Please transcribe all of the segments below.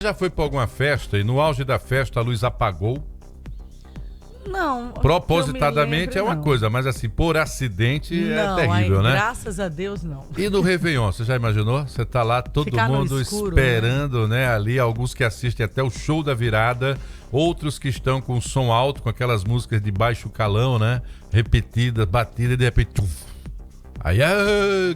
Já foi para alguma festa e no auge da festa a luz apagou? Não. Propositadamente lembro, é uma não. coisa, mas assim, por acidente Não, é terrível, aí, né? Graças a Deus, não. E no Réveillon, você já imaginou? Você tá lá, todo Ficar no mundo escuro, esperando, né? Ali, alguns que assistem até o show da virada, outros que estão com som alto, com aquelas músicas de baixo calão, né? Repetidas, batidas, e de repente... Tuf. Aí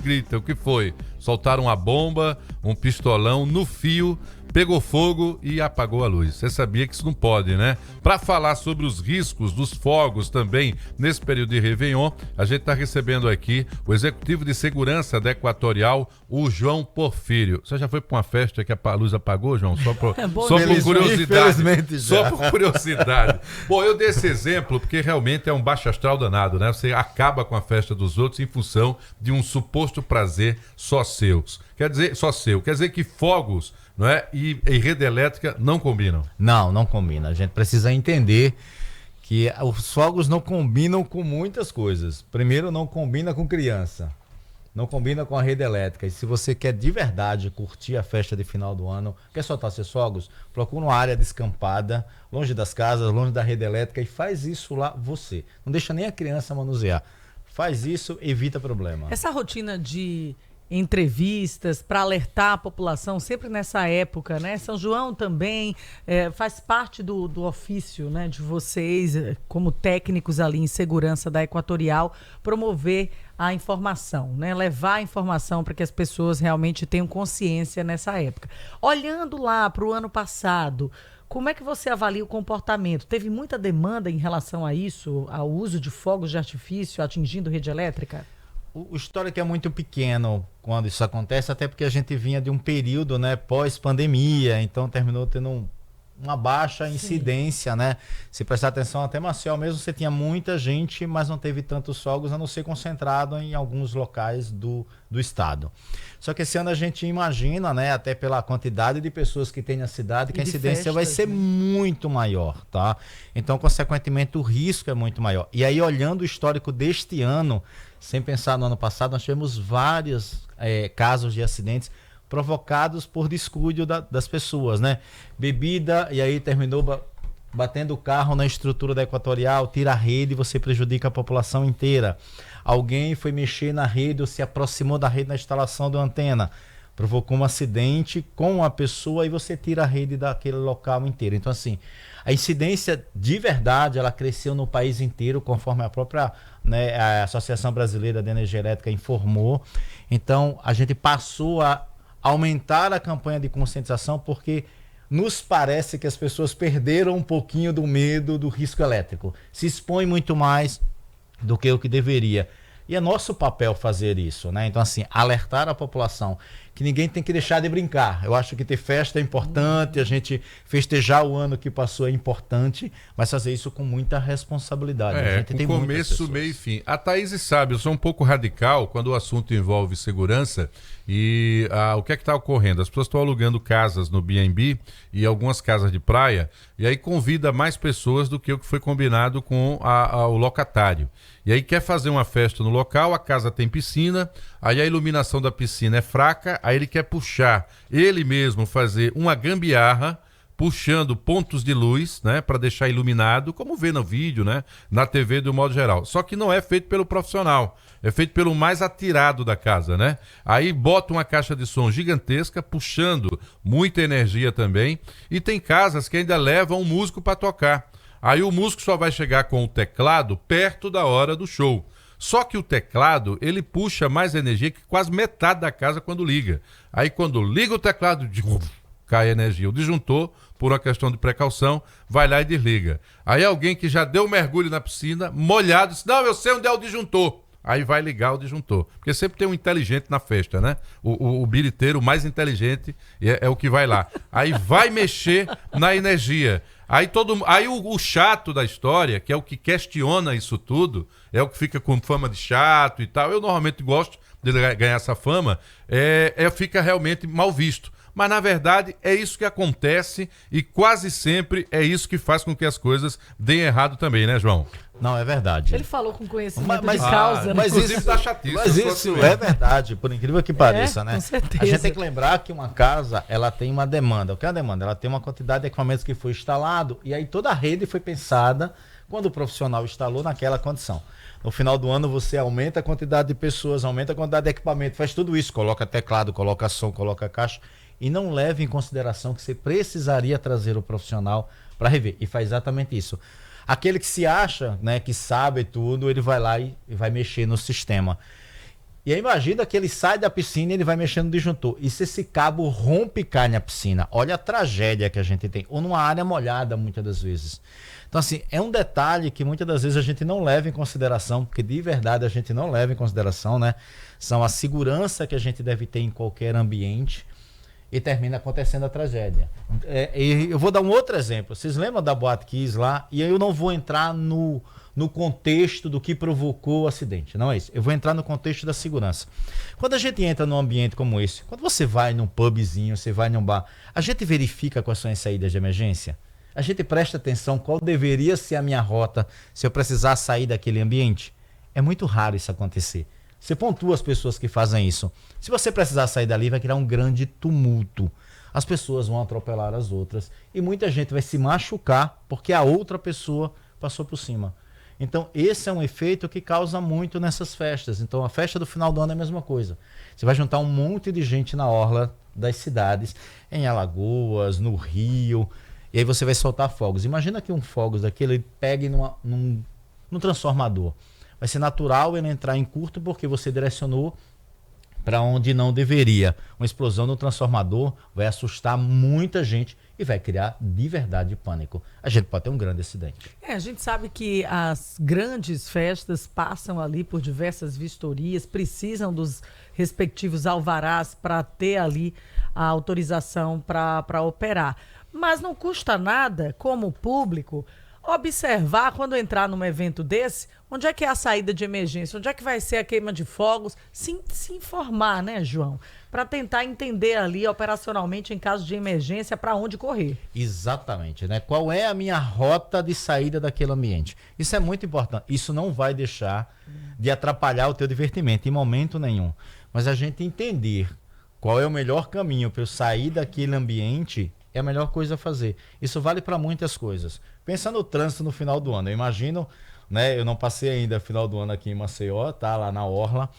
grita, o que foi? Soltaram uma bomba, um pistolão no fio, pegou fogo e apagou a luz. Você sabia que isso não pode, né? Para falar sobre os riscos dos fogos também nesse período de Réveillon, a gente está recebendo aqui o executivo de segurança da Equatorial, o João Porfírio. Você já foi para uma festa que a luz apagou, João? Só por curiosidade. Infelizmente já. Só por curiosidade. Bom, eu dei esse exemplo porque realmente é um baixo astral danado, né? Você acaba com a festa dos outros em função de um suposto prazer só seus. Quer dizer que fogos, não é, e rede elétrica não combinam. Não combina. A gente precisa entender que os fogos não combinam com muitas coisas. Primeiro, não combina com criança. Não combina com a rede elétrica. E se você quer de verdade curtir a festa de final do ano, quer soltar seus fogos, procura uma área descampada, longe das casas, longe da rede elétrica e faz isso lá você. Não deixa nem a criança manusear. Faz isso, evita problema. Essa rotina de entrevistas para alertar a população sempre nessa época, né? São João também faz parte do ofício, né, de vocês, como técnicos ali em segurança da Equatorial, promover a informação, né? Levar a informação para que as pessoas realmente tenham consciência nessa época. Olhando lá para o ano passado, como é que você avalia o comportamento? Teve muita demanda em relação a isso, ao uso de fogos de artifício atingindo rede elétrica? O histórico é muito pequeno quando isso acontece, até porque a gente vinha de um período, né, pós-pandemia, então terminou tendo uma baixa incidência, né? Se prestar atenção, até Maceió mesmo você tinha muita gente, mas não teve tantos fogos, a não ser concentrado em alguns locais do estado. Só que esse ano a gente imagina, né, até pela quantidade de pessoas que tem na cidade, que a incidência vai ser muito maior, tá? Então, consequentemente, o risco é muito maior. E aí, olhando o histórico deste ano, sem pensar no ano passado, nós tivemos vários casos de acidentes provocados por descuido das pessoas, né? Bebida, e aí terminou batendo o carro na estrutura da Equatorial, tira a rede e você prejudica a população inteira. Alguém foi mexer na rede ou se aproximou da rede na instalação da antena, provocou um acidente com a pessoa e você tira a rede daquele local inteiro. Então, assim, a incidência de verdade, ela cresceu no país inteiro, conforme a própria, né, a Associação Brasileira de Energia Elétrica informou. Então, a gente passou a aumentar a campanha de conscientização porque nos parece que as pessoas perderam um pouquinho do medo do risco elétrico. Se expõe muito mais do que o que deveria. E é nosso papel fazer isso, né? Então, assim, alertar a população que ninguém tem que deixar de brincar. Eu acho que ter festa é importante, a gente festejar o ano que passou é importante, mas fazer isso com muita responsabilidade. A gente com tem começo, meio e fim. A Thaís sabe, eu sou um pouco radical quando o assunto envolve segurança e o que é que está ocorrendo? As pessoas estão alugando casas no B&B e algumas casas de praia e aí convida mais pessoas do que o que foi combinado com o locatário. E aí quer fazer uma festa no local, a casa tem piscina, aí a iluminação da piscina é fraca, aí ele quer puxar, ele mesmo fazer uma gambiarra, puxando pontos de luz, né, para deixar iluminado, como vê no vídeo, né, na TV do modo geral. Só que não é feito pelo profissional, é feito pelo mais atirado da casa, né? Aí bota uma caixa de som gigantesca, puxando muita energia também, e tem casas que ainda levam um músico para tocar. Aí o músico só vai chegar com o teclado perto da hora do show. Só que o teclado, ele puxa mais energia que quase metade da casa quando liga. Aí quando liga o teclado, cai a energia. O disjuntor, por uma questão de precaução, vai lá e desliga. Aí alguém que já deu um mergulho na piscina, molhado, diz, não, eu sei onde é o disjuntor. Aí vai ligar o disjuntor. Porque sempre tem um inteligente na festa, né? O biriteiro mais inteligente é o que vai lá. Aí vai mexer na energia. Aí o chato da história, que é o que questiona isso tudo, é o que fica com fama de chato e tal. Eu normalmente gosto de ganhar essa fama, fica realmente mal visto. mas na verdade é isso que acontece e quase sempre é isso que faz com que as coisas deem errado também, né, João? Não, é verdade. Ele falou com conhecimento de Mas causa, né? mas Inclusive isso, tá chatíssimo. mas isso é verdade, por incrível que pareça, né? Com certeza. A gente tem que lembrar que uma casa, ela tem uma demanda. O que é a demanda? Ela tem uma quantidade de equipamentos que foi instalado e aí toda a rede foi pensada quando o profissional instalou naquela condição. No final do ano você aumenta a quantidade de pessoas, aumenta a quantidade de equipamento, faz tudo isso, coloca teclado, coloca som, coloca caixa e não leva em consideração que você precisaria trazer o profissional para rever. E faz exatamente isso. Aquele que se acha, né, que sabe tudo, ele vai lá e vai mexer no sistema. E aí imagina que ele sai da piscina e ele vai mexendo no disjuntor. E se esse cabo rompe e cai na piscina? Olha a tragédia que a gente tem. Ou numa área molhada, muitas das vezes. Então, assim, é um detalhe que muitas das vezes a gente não leva em consideração, porque de verdade a gente não leva em consideração, né? São a segurança que a gente deve ter em qualquer ambiente e termina acontecendo a tragédia. E eu vou dar um outro exemplo. Vocês lembram da Boate Kiss lá? E aí eu não vou entrar no contexto do que provocou o acidente, não é isso. Eu vou entrar no contexto da segurança. Quando a gente entra num ambiente como esse, quando você vai num pubzinho, você vai num bar, a gente verifica quais são as saídas de emergência? A gente presta atenção qual deveria ser a minha rota se eu precisar sair daquele ambiente? É muito raro isso acontecer. Você pontua as pessoas que fazem isso. Se você precisar sair dali, vai criar um grande tumulto. As pessoas vão atropelar as outras e muita gente vai se machucar porque a outra pessoa passou por cima. Então, esse é um efeito que causa muito nessas festas. Então, a festa do final do ano é a mesma coisa. Você vai juntar um monte de gente na orla das cidades, em Alagoas, no Rio, e aí você vai soltar fogos. Imagina que um fogos daquele pegue num transformador. Vai ser natural ele entrar em curto porque você direcionou para onde não deveria. Uma explosão no transformador vai assustar muita gente e vai criar de verdade pânico. A gente pode ter um grande acidente. A gente sabe que as grandes festas passam ali por diversas vistorias, precisam dos respectivos alvarás para ter ali a autorização para operar. Mas não custa nada, como público, observar quando entrar num evento desse, onde é que é a saída de emergência, onde é que vai ser a queima de fogos, se informar, né, João? Para tentar entender ali operacionalmente, em caso de emergência, para onde correr. Exatamente, né? Qual é a minha rota de saída daquele ambiente? Isso é muito importante. Isso não vai deixar de atrapalhar o teu divertimento em momento nenhum. Mas a gente entender qual é o melhor caminho para eu sair daquele ambiente é a melhor coisa a fazer. Isso vale para muitas coisas. Pensa no trânsito no final do ano. Eu imagino, né? Eu não passei ainda final do ano aqui em Maceió, tá? Lá na orla.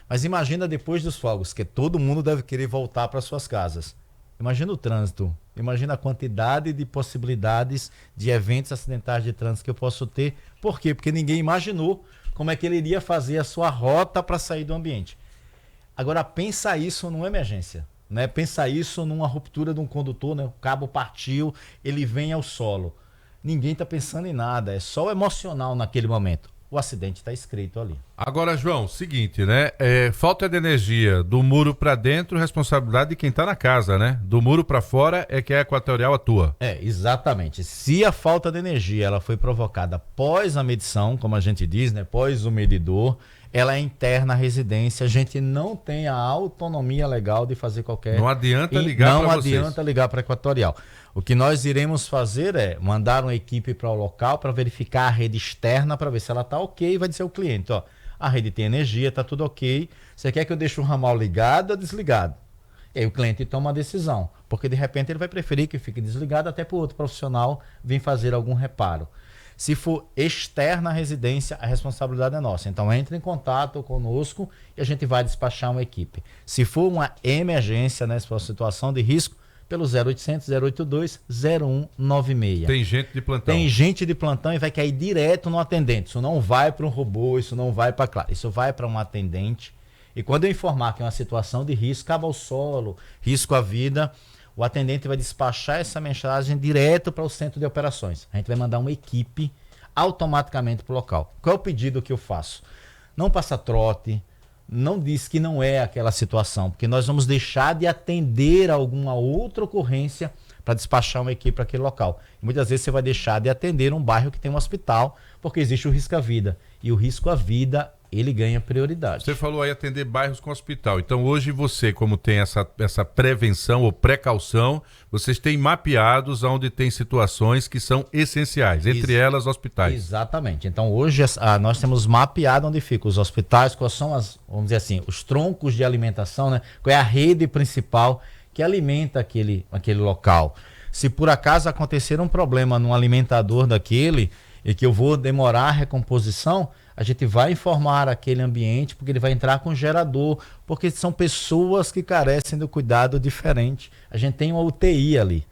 Mas imagina depois dos fogos, que todo mundo deve querer voltar para suas casas. Imagina o trânsito. Imagina a quantidade de possibilidades de eventos acidentais de trânsito que eu posso ter. Por quê? Porque ninguém imaginou como é que ele iria fazer a sua rota para sair do ambiente. Agora, pensa isso numa emergência. Né? Pensa isso numa ruptura de um condutor, né? O cabo partiu, ele vem ao solo. Ninguém está pensando em nada, é só o emocional naquele momento. O acidente está escrito ali. Agora, João, seguinte, né? Falta de energia do muro para dentro, responsabilidade de quem está na casa, né? Do muro para fora é que a Equatorial atua. Exatamente. Se a falta de energia ela foi provocada após a medição, como a gente diz, né? Após o medidor, ela é interna à residência, a gente não tem a autonomia legal de fazer qualquer... Não adianta ligar para vocês. Não adianta ligar para a Equatorial. O que nós iremos fazer é mandar uma equipe para o local para verificar a rede externa, para ver se ela está ok, e vai dizer ao cliente, ó, a rede tem energia, está tudo ok, você quer que eu deixe o ramal ligado ou desligado? E aí o cliente toma a decisão, porque de repente ele vai preferir que fique desligado até para o outro profissional vir fazer algum reparo. Se for externa à residência, a responsabilidade é nossa. Então, entre em contato conosco e a gente vai despachar uma equipe. Se for uma emergência, né, se for uma situação de risco, pelo 0800 082 0196. Tem gente de plantão. Tem gente de plantão e vai cair direto no atendente. Isso não vai para um robô, isso não vai para... Claro, isso vai para um atendente. E quando eu informar que é uma situação de risco, cabo ao solo, risco à vida... O atendente vai despachar essa mensagem direto para o centro de operações. A gente vai mandar uma equipe automaticamente para o local. Qual é o pedido que eu faço? Não passa trote, não diz que não é aquela situação, porque nós vamos deixar de atender alguma outra ocorrência para despachar uma equipe para aquele local. E muitas vezes você vai deixar de atender um bairro que tem um hospital, porque existe o risco à vida. E o risco à vida ele ganha prioridade. Você falou aí atender bairros com hospital. Então hoje você, como tem essa prevenção ou precaução, vocês têm mapeados onde tem situações que são essenciais, entre elas hospitais. Exatamente. Então hoje nós temos mapeado onde ficam os hospitais, quais são vamos dizer assim, os troncos de alimentação, né? Qual é a rede principal que alimenta aquele local. Se por acaso acontecer um problema no alimentador daquele e que eu vou demorar a recomposição, a gente vai informar aquele ambiente, porque ele vai entrar com gerador, porque são pessoas que carecem do cuidado diferente. A gente tem uma UTI ali.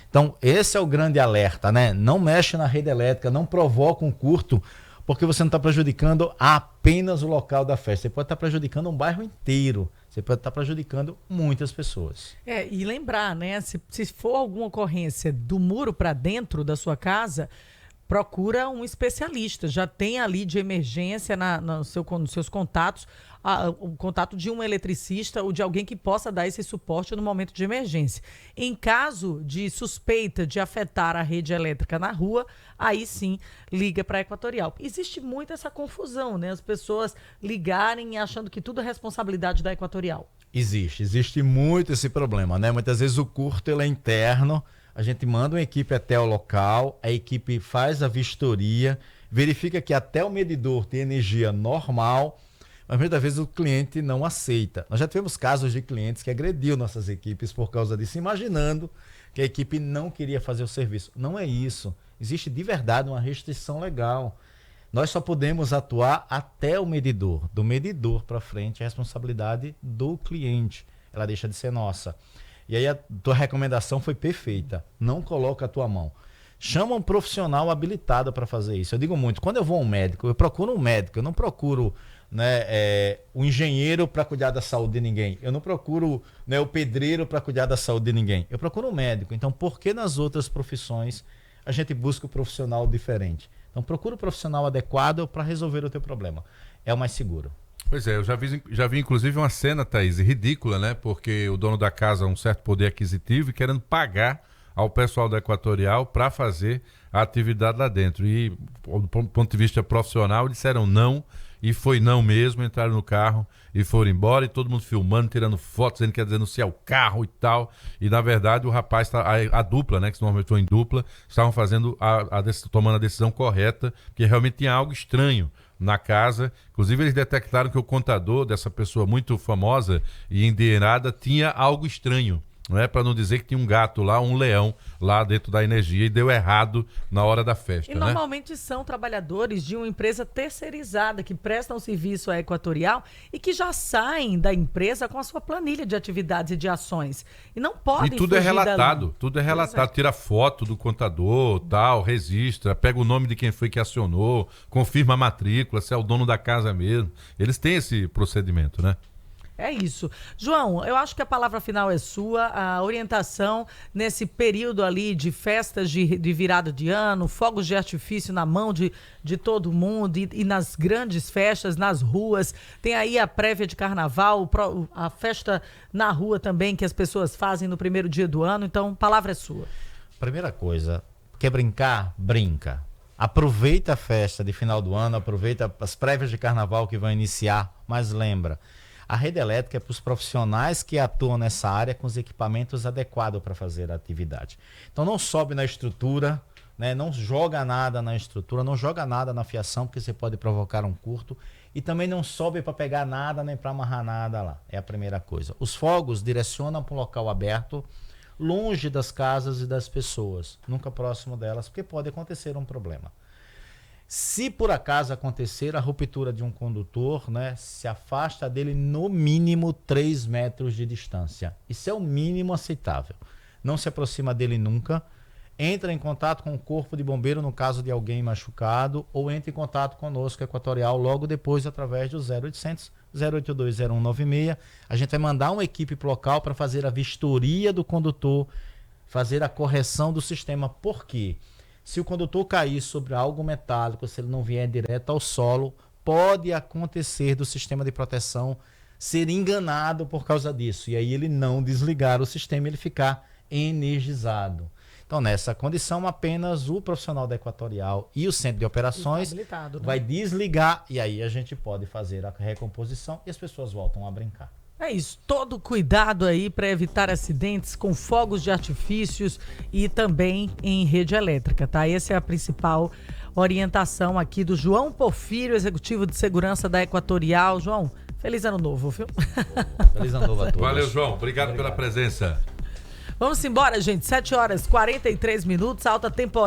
Então, esse é o grande alerta, né? Não mexe na rede elétrica, não provoca um curto, porque você não está prejudicando apenas o local da festa. Você pode estar prejudicando um bairro inteiro. Você pode estar prejudicando muitas pessoas. E lembrar, né? Se for alguma ocorrência do muro para dentro da sua casa, procura um especialista. Já tem ali de emergência nos seus contatos, o contato de um eletricista ou de alguém que possa dar esse suporte no momento de emergência. Em caso de suspeita de afetar a rede elétrica na rua, aí sim liga para a Equatorial. Existe muito essa confusão, né? As pessoas ligarem achando que tudo é responsabilidade da Equatorial. Existe muito esse problema, né? Muitas vezes o curto ele é interno. A gente manda uma equipe até o local, a equipe faz a vistoria, verifica que até o medidor tem energia normal, mas muitas vezes o cliente não aceita. Nós já tivemos casos de clientes que agrediu nossas equipes por causa disso, imaginando que a equipe não queria fazer o serviço. Não é isso. Existe de verdade uma restrição legal. Nós só podemos atuar até o medidor. Do medidor para frente é a responsabilidade do cliente. Ela deixa de ser nossa. E aí a tua recomendação foi perfeita. Não coloca a tua mão. Chama um profissional habilitado para fazer isso. Eu digo muito, quando eu vou a um médico, eu procuro um médico. Eu não procuro um engenheiro para cuidar da saúde de ninguém. Eu não procuro o pedreiro para cuidar da saúde de ninguém. Eu procuro um médico. Então, por que nas outras profissões a gente busca um profissional diferente? Então, procura um profissional adequado para resolver o teu problema. É o mais seguro. Pois é, eu já vi inclusive uma cena, Thaís, ridícula, né? Porque o dono da casa tem um certo poder aquisitivo e querendo pagar ao pessoal da Equatorial para fazer a atividade lá dentro. E, do ponto de vista profissional, disseram não, e foi não mesmo, entraram no carro e foram embora, e todo mundo filmando, tirando fotos, dizendo que ia denunciar o carro e tal. E, na verdade, o rapaz, a dupla, né, que normalmente estão em dupla, estavam fazendo tomando a decisão correta, porque realmente tinha algo estranho na casa. Inclusive eles detectaram que o contador dessa pessoa muito famosa e endinheirada tinha algo estranho, não é? Para não dizer que tinha um gato lá, um leão lá dentro da energia, e deu errado na hora da festa. E normalmente são trabalhadores de uma empresa terceirizada que prestam serviço à Equatorial e que já saem da empresa com a sua planilha de atividades e de ações. E não podem E tudo é fugir relatado, tudo é relatado. Tira foto do contador, tal, registra, pega o nome de quem foi que acionou, confirma a matrícula, se é o dono da casa mesmo. Eles têm esse procedimento, né? É isso. João, eu acho que a palavra final é sua, a orientação nesse período ali de festas de virada de ano, fogos de artifício na mão de todo mundo e nas grandes festas, nas ruas. Tem aí a prévia de carnaval, a festa na rua também que as pessoas fazem no primeiro dia do ano. Então, a palavra é sua. Primeira coisa, quer brincar? Brinca. Aproveita a festa de final do ano, aproveita as prévias de carnaval que vão iniciar, mas lembra, a rede elétrica é para os profissionais que atuam nessa área com os equipamentos adequados para fazer a atividade. Então não sobe na estrutura, né? Não joga nada na estrutura, não joga nada na fiação, porque você pode provocar um curto. E também não sobe para pegar nada nem para amarrar nada lá. É a primeira coisa. Os fogos direcionam para um local aberto, longe das casas e das pessoas, nunca próximo delas, porque pode acontecer um problema. Se por acaso acontecer a ruptura de um condutor, né, se afasta dele no mínimo 3 metros de distância. Isso é o mínimo aceitável. Não se aproxima dele nunca. Entra em contato com o corpo de bombeiro no caso de alguém machucado, ou entra em contato conosco, Equatorial, logo depois através do 0800 082 0196. A gente vai mandar uma equipe para o local para fazer a vistoria do condutor, fazer a correção do sistema. Por quê? Se o condutor cair sobre algo metálico, se ele não vier direto ao solo, pode acontecer do sistema de proteção ser enganado por causa disso. E aí ele não desligar o sistema, ele ficar energizado. Então, nessa condição, apenas o profissional da Equatorial e o centro de operações vai desligar e aí a gente pode fazer a recomposição e as pessoas voltam a brincar. É isso, todo cuidado aí para evitar acidentes com fogos de artifícios e também em rede elétrica, tá? Essa é a principal orientação aqui do João Porfírio, executivo de segurança da Equatorial. João, feliz ano novo, viu? Feliz ano novo a todos. Valeu, João. Obrigado pela presença. Vamos embora, gente. 7h43, alta temporada.